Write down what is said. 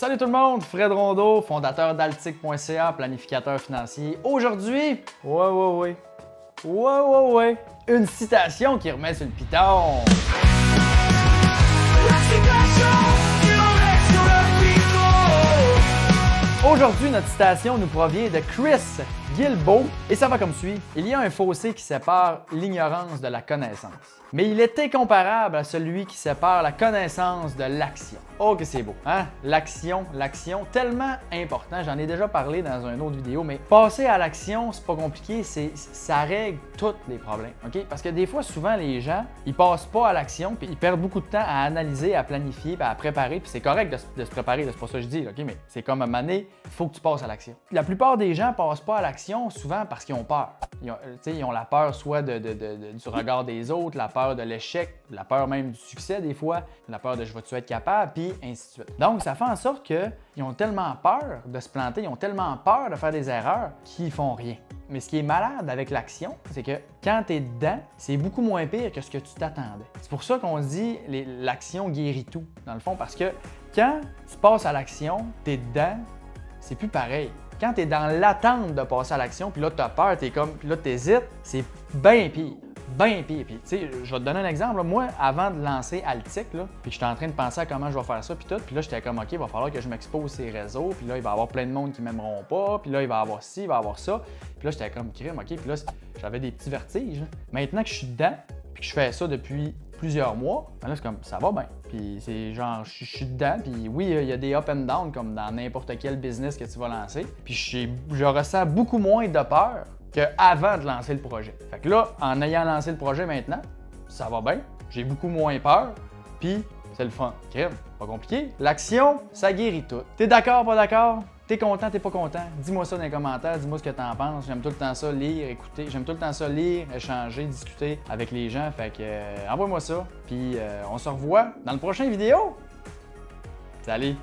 Salut tout le monde, Fred Rondeau, fondateur d'Altic.ca, planificateur financier. Aujourd'hui, une citation qui remet sur le piton. Aujourd'hui, notre citation nous provient de Chris Guillebeau et ça va comme suit. Il y a un fossé qui sépare l'ignorance de la connaissance, mais il est incomparable à celui qui sépare la connaissance de l'action. Oh que c'est beau, hein? L'action, tellement important. J'en ai déjà parlé dans une autre vidéo, mais passer à l'action, c'est pas compliqué, ça règle tous les problèmes, ok? Parce que des fois, souvent, les gens, ils passent pas à l'action, puis ils perdent beaucoup de temps à analyser, à planifier, puis à préparer, puis c'est correct de se préparer, c'est pas ça que je dis, ok? Mais c'est comme à un moment donné, il faut que tu passes à l'action. La plupart des gens passent pas à l'action souvent parce qu'ils ont peur. Ils ont la peur soit du regard des autres, la peur de l'échec, la peur même du succès des fois, la peur de je vais-tu être capable, puis ainsi de suite. Donc, ça fait en sorte qu'ils ont tellement peur de se planter, ils ont tellement peur de faire des erreurs qu'ils font rien. Mais ce qui est malade avec l'action, c'est que quand tu es dedans, c'est beaucoup moins pire que ce que tu t'attendais. C'est pour ça qu'on se dit l'action guérit tout, dans le fond, parce que quand tu passes à l'action, tu es dedans, c'est plus pareil. Quand tu es dans l'attente de passer à l'action, puis là, tu as peur, puis là, tu hésites, c'est bien pire. Bien pire. Puis, tu sais, je vais te donner un exemple. Là. Moi, avant de lancer Altic, là, puis j'étais en train de penser à comment je vais faire ça, puis tout. Puis là, j'étais comme, OK, il va falloir que je m'expose ces réseaux. Puis là, il va y avoir plein de monde qui m'aimeront pas. Puis là, il va y avoir ci, il va y avoir ça. Puis là, j'étais comme, crime, OK. Puis là, j'avais des petits vertiges. Là. Maintenant que je suis dedans, puis que je fais ça depuis plusieurs mois, ben là, c'est comme, ça va bien. Puis c'est genre, je suis dedans, puis oui, il y a des up and down comme dans n'importe quel business que tu vas lancer. Puis je ressens beaucoup moins de peur qu'avant de lancer le projet. Fait que là, en ayant lancé le projet maintenant, ça va bien, j'ai beaucoup moins peur, puis c'est le fun. Crème, pas compliqué. L'action, ça guérit tout. T'es d'accord, pas d'accord? T'es content, t'es pas content? Dis-moi ça dans les commentaires, dis-moi ce que t'en penses. J'aime tout le temps ça, lire, écouter. J'aime tout le temps ça, lire, échanger, discuter avec les gens. Fait que envoie-moi ça, puis on se revoit dans le prochain vidéo. Salut!